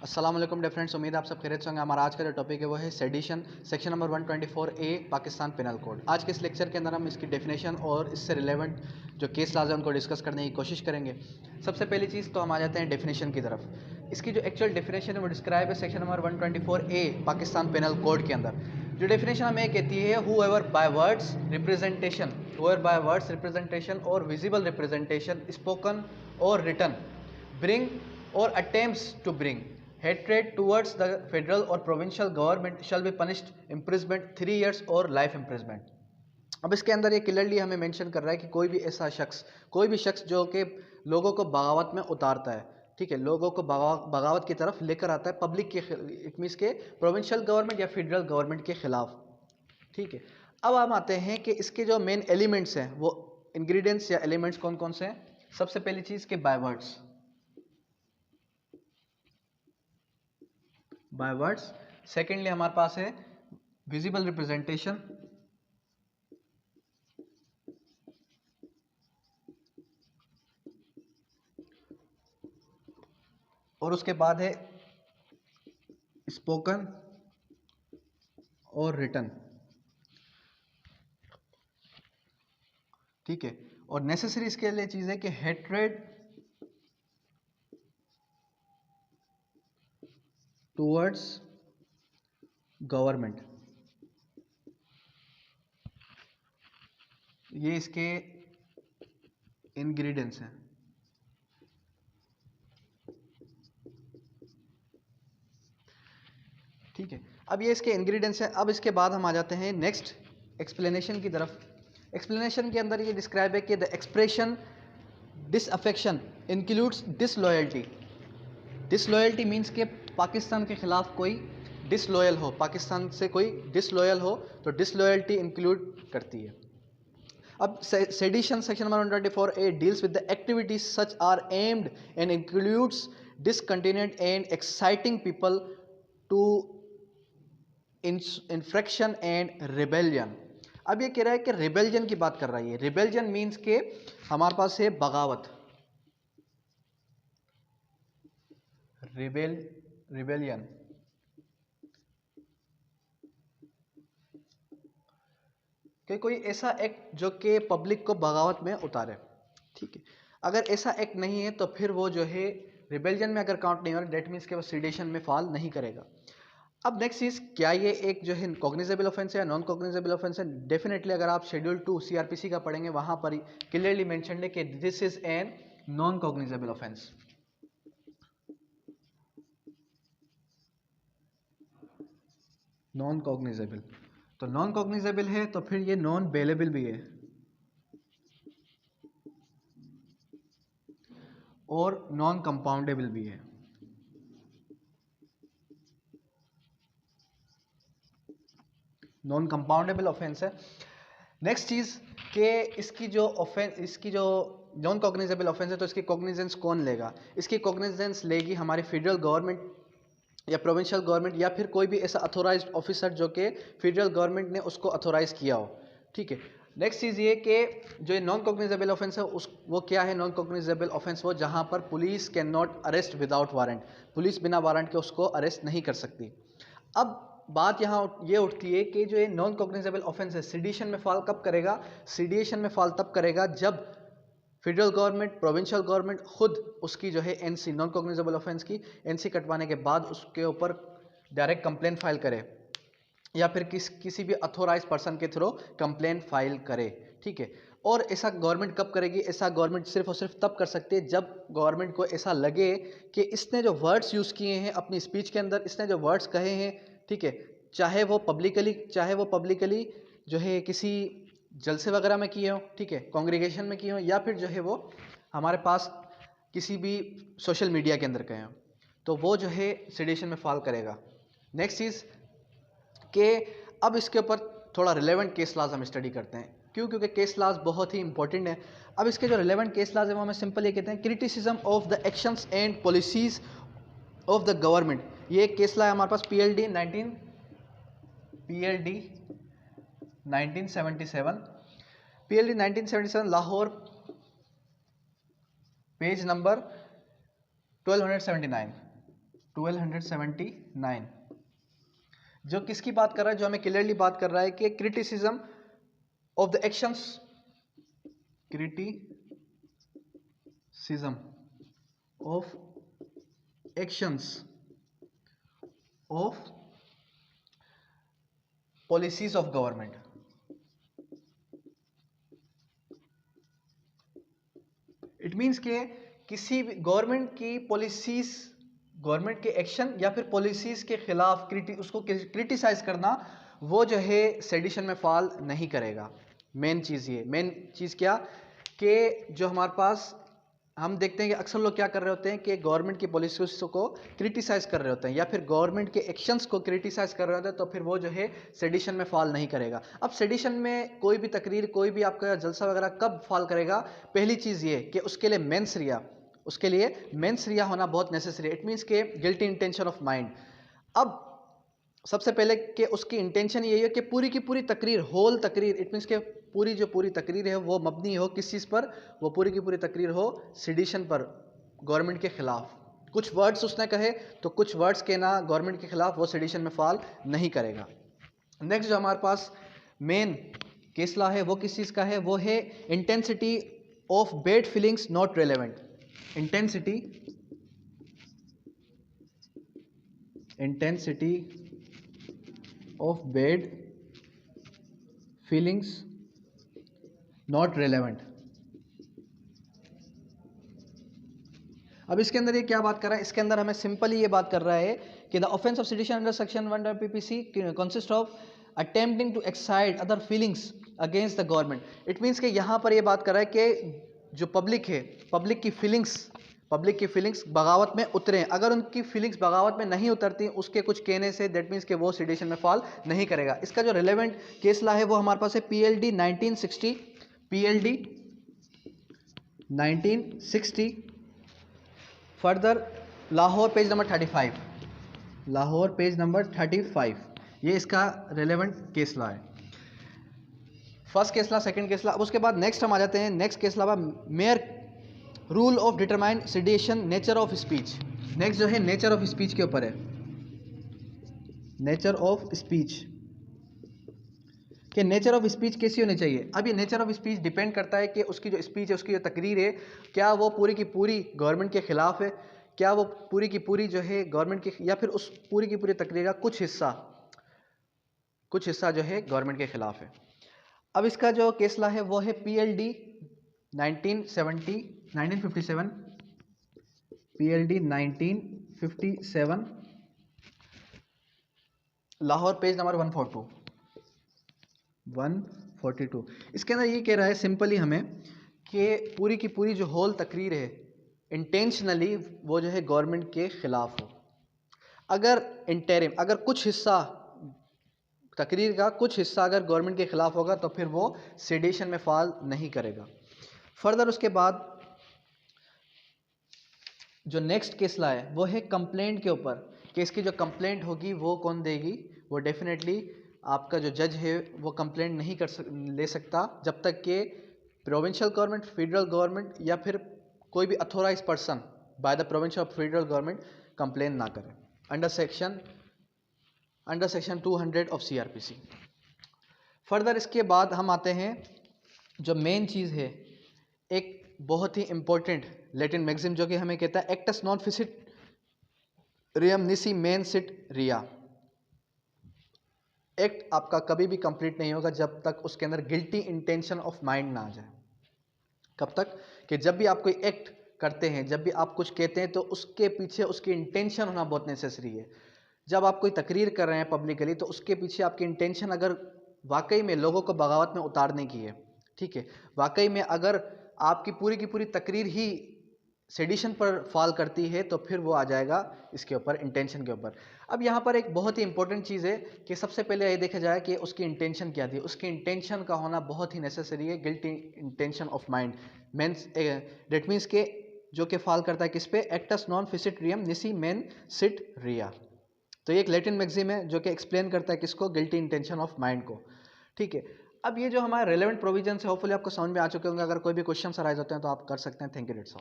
अस्सलाम वालेकुम dear friends, उम्मीद है आप सब खैरियत से होंगे। हमारा आज का जो टॉपिक है वो है sedition, section number 124A Pakistan penal code. आज के इस लेक्चर के अंदर हम इसकी डेफिनेशन और इससे रिलेवेंट जो केस लाज है उनको डिस्कस करने की कोशिश करेंगे। सबसे पहली चीज़ तो हम आ जाते हैं डेफिनेशन की तरफ। इसकी जो एक्चुअल डेफिनेशन है वो डिस्क्राइब है section number 124A Pakistan penal code के अंदर। जो डेफिनेशन हमें कहती है whoever by words representation और visible representation spoken or written bring or attempts to bring hatred towards the federal or provincial government shall be punished imprisonment 3 years or life imprisonment। अब इसके अंदर ये क्लियरली हमें mention कर रहा है कि कोई भी शख्स जो कि लोगों को बगावत में उतारता है, ठीक है, लोगों को बगावत की तरफ लेकर आता है पब्लिक के इट मीन्स के प्रोविंशियल गवर्नमेंट या फेडरल गवर्नमेंट के खिलाफ, ठीक है। अब हम आते हैं कि इसके जो मेन एलिमेंट्स हैं वो इंग्रेडिएंट्स या एलिमेंट्स कौन कौन से हैं। सबसे पहली चीज़ के बाय वर्ड्स, सेकेंडली हमारे पास है विजिबल रिप्रेजेंटेशन, और उसके बाद है स्पोकन और रिटन, ठीक है। और नेसेसरी इसके लिए चीज है कि हेट्रेड टुवर्ड्स गवर्नमेंट, ये इसके इंग्रेडिएंट्स हैं, ठीक है। अब ये इसके इंग्रेडिएंट्स हैं। अब इसके बाद हम आ जाते हैं नेक्स्ट एक्सप्लेनेशन की तरफ। एक्सप्लेनेशन के अंदर ये डिस्क्राइब है कि the expression disaffection includes disloyalty. Disloyalty means के पाकिस्तान के खिलाफ कोई डिसलॉयल हो, पाकिस्तान से कोई डिसलॉयल हो तो डिसलॉयल्टी इंक्लूड करती है। अब sedition section number 124A deals with the activities such are aimed and includes discontinued and exciting people to infraction and rebellion. अब ये कह रहा है कि रिबेलियन की बात कर रहा है। रिबेलियन मीन्स के हमारे पास है बगावत, रिबेलियन, कि कोई ऐसा एक्ट जो कि पब्लिक को बगावत में उतारे, ठीक है। अगर ऐसा एक्ट नहीं है तो फिर वो जो है रिबेलियन में अगर काउंट नहीं हो रहा, डेट मीन्स के वो सेडिशन में फॉल नहीं करेगा। अब नेक्स्ट चीज, क्या ये एक जो है कॉग्निजेबल ऑफेंस है या नॉन कॉग्निजेबल ऑफेंस है। डेफिनेटली अगर आप शेड्यूल 2 सीआरपीसी का पढ़ेंगे वहां पर क्लियरली मेंशन्ड है कि this is an non cognizable offence. Non cognizable, तो नॉन कॉग्निजेबल है तो फिर ये नॉन बेलेबल भी है और नॉन कंपाउंडेबल भी है। नॉन कंपाउंडेबल ऑफेंस है। नेक्स्ट चीज के इसकी जो नॉन कॉग्निजेबल ऑफेंस है तो इसकी कॉग्निजेंस कौन लेगा। इसकी कॉग्निजेंस लेगी हमारी फेडरल गवर्नमेंट या प्रोविंशियल गवर्नमेंट या फिर कोई भी ऐसा अथोराइज्ड ऑफिसर जो कि फेडरल गवर्नमेंट ने उसको अथोराइज किया हो, ठीक है। नेक्स्ट चीज़ ये कि जो नॉन कॉग्निजेबल ऑफेंस है वो क्या है। नॉन कॉग्निजेबल ऑफेंस वो जहां पर police can not arrest without warrant, police बिना वारंट के उसको अरेस्ट नहीं कर सकती। अब बात यहाँ ये उठती है कि जो ये नॉन कॉग्निजेबल ऑफेंस है सेडिशन में फॉल कब करेगा। सेडिशन में फॉल तब करेगा जब फेडरल गवर्नमेंट, प्रोविंशियल गवर्नमेंट खुद उसकी जो है एनसी, नॉन कॉग्निजेबल ऑफेंस की एनसी कटवाने के बाद उसके ऊपर डायरेक्ट कंप्लेंट फाइल करे या फिर किसी भी अथोराइज पर्सन के थ्रू कंप्लेंट फाइल करे, ठीक है। और ऐसा गवर्नमेंट कब करेगी। ऐसा गवर्नमेंट सिर्फ और सिर्फ तब कर सकती है जब गवर्नमेंट को ऐसा लगे कि इसने जो वर्ड्स यूज़ किए हैं अपनी स्पीच के अंदर, इसने जो वर्ड्स कहे हैं, ठीक है, चाहे वो पब्लिकली जो है किसी जलसे वगैरह में किए हो, ठीक है, कांग्रीगेशन में किए हो, या फिर जो है वो हमारे पास किसी भी सोशल मीडिया के अंदर कहे हो, तो वो जो है सेडिशन में फॉल करेगा। नेक्स्ट चीज़ कि अब इसके ऊपर थोड़ा रिलेवेंट केस लॉज हम स्टडी करते हैं। क्यों? क्योंकि केस लॉज बहुत ही इंपॉर्टेंट है। अब इसके जो रिलेवेंट केस लॉज है वो हमें सिंपल ये कहते हैं criticism of the actions and policies of the government. ये एक केस लॉ है हमारे पास पीएलडी 1977 लाहौर, पेज नंबर 1279, 1279, जो किसकी बात कर रहा है, जो हमें क्लियरली बात कर रहा है कि criticism of the actions, criticism of actions of policies of government. It means के किसी भी गवर्नमेंट की पॉलिसीज, गवर्नमेंट के एक्शन या फिर पॉलिसीज के खिलाफ उसको क्रिटिसाइज करना, वो जो है सेडिशन में फॉल नहीं करेगा। मेन चीज़ क्या कि जो हमारे पास हम देखते हैं कि अक्सर लोग क्या कर रहे होते हैं कि गवर्नमेंट की पॉलिसीज को क्रिटिसाइज कर रहे होते हैं या फिर गवर्नमेंट के एक्शंस को क्रिटिसाइज कर रहे होते हैं, तो फिर वो जो है सेडिशन में फॉल नहीं करेगा। अब सेडिशन में कोई भी तकरीर, कोई भी आपका जलसा वगैरह कब फॉल करेगा? पहली चीज़ ये कि उसके लिए मेंस रिया होना बहुत नेसेसरी है। इट मीन्स के गिल्टी इंटेंशन ऑफ माइंड। अब सबसे पहले कि उसकी इंटेंशन यही है कि पूरी की पूरी तकरीर, होल तकरीर, इट मीन्स के पूरी तकरीर है वो मबनी हो किस चीज़ पर? वो पूरी की पूरी तकरीर हो सेडिशन पर, गवर्नमेंट के खिलाफ। कुछ वर्ड्स उसने कहे तो कुछ वर्ड्स के ना गवर्नमेंट के खिलाफ, वो सेडिशन में फॉल नहीं करेगा। नेक्स्ट जो हमारे पास मेन केस लॉ है वो किस चीज़ का है? वो है intensity of bad feelings not relevant. Intensity of bad feelings not relevant. अब इसके अंदर ये क्या बात कर रहा है? इसके अंदर हमें सिंपली ये बात कर रहा है कि the offence of sedition under section 1 PPC consist of attempting to excite other feelings against the government. It means कि यहाँ पर ये बात कर रहा है कि जो पब्लिक है, पब्लिक की फीलिंग्स बगावत में उतरे। अगर उनकी फीलिंग्स बगावत में नहीं उतरती उसके कुछ कहने से, दैट मीन्स कि वो सेडिशन में फॉल नहीं करेगा। इसका जो रिलेवेंट केस लॉ है वो हमारे पास है PLD 1960। Further Lahore page number 35, ये इसका रेलेवेंट केस लॉ है। First case law, second case law. अब उसके बाद नेक्स्ट हम आ जाते हैं, next case law mayor rule of determine sedition nature of speech. Next जो है नेचर ऑफ स्पीच के ऊपर है। नेचर ऑफ स्पीच कि नेचर ऑफ स्पीच कैसी होनी चाहिए। अब ये नेचर ऑफ स्पीच डिपेंड करता है कि उसकी जो स्पीच है, उसकी जो तकरीर है, क्या वो पूरी की पूरी गवर्नमेंट के खिलाफ है, क्या वो पूरी की पूरी जो है गवर्नमेंट की, या फिर उस पूरी की पूरी तकरीर का कुछ हिस्सा जो है गवर्नमेंट के खिलाफ है। अब इसका जो केस लॉ है वो है PLD 1957, PLD 1957, Lahore page number 142। इसके अंदर ये कह रहा है सिंपली हमें कि पूरी की पूरी जो होल तकरीर है इंटेंशनली वो जो है गवर्नमेंट के खिलाफ हो। अगर कुछ हिस्सा तकरीर का कुछ हिस्सा अगर गवर्नमेंट के खिलाफ होगा तो फिर वो सेडिशन में फॉल नहीं करेगा। फर्दर उसके बाद जो नेक्स्ट केस लॉ है वो है कंप्लेंट के ऊपर। केस की जो कंप्लेंट होगी वो कौन देगी? वो डेफिनेटली आपका जो जज है वो कंप्लेंट नहीं ले सकता जब तक कि प्रोविंशियल गवर्नमेंट, फेडरल गवर्नमेंट या फिर कोई भी authorise person by the provincial federal government complaint ना करे under section 200 of CrPC. Further इसके बाद हम आते हैं जो मेन चीज़ है, एक बहुत ही इंपॉर्टेंट लैटिन मैक्सिम जो कि हमें कहता है एक्टस नॉन फिसिट रियम निसी मेन सिट रिया। एक्ट आपका कभी भी कंप्लीट नहीं होगा जब तक उसके अंदर गिल्टी इंटेंशन ऑफ माइंड ना आ जाए। कब तक? कि जब भी आप कोई एक्ट करते हैं, जब भी आप कुछ कहते हैं तो उसके पीछे उसकी इंटेंशन होना बहुत नेसेसरी है। जब आप कोई तकरीर कर रहे हैं पब्लिकली तो उसके पीछे आपकी इंटेंशन अगर वाकई में लोगों को बगावत में उतारने की है, ठीक है, वाकई में अगर आपकी पूरी की पूरी तकरीर ही सेडिशन पर फॉल करती है तो फिर वो आ जाएगा इसके ऊपर, इंटेंशन के ऊपर। अब यहाँ पर एक बहुत ही इंपॉर्टेंट चीज़ है कि सबसे पहले ये देखा जाए कि उसकी इंटेंशन क्या थी। उसकी इंटेंशन का होना बहुत ही नेसेसरी है, guilty intention of mind means that means के जो कि फॉल करता है किस पे? एक्टस नॉन फिसिट रियम निसी मेन सिट रिया। तो ये एक लैटिन मैक्सिम है जो कि एक्सप्लेन करता है किसको? गिल्टी इंटेंशन ऑफ माइंड को, ठीक है। अब ये जो हमारे रेलेवेंट प्रोविजन है होपफुली आपको समझ में आ चुके होंगे। अगर कोई भी क्वेश्चन अराइज होते हैं तो आप कर सकते हैं। Thank you, that's all.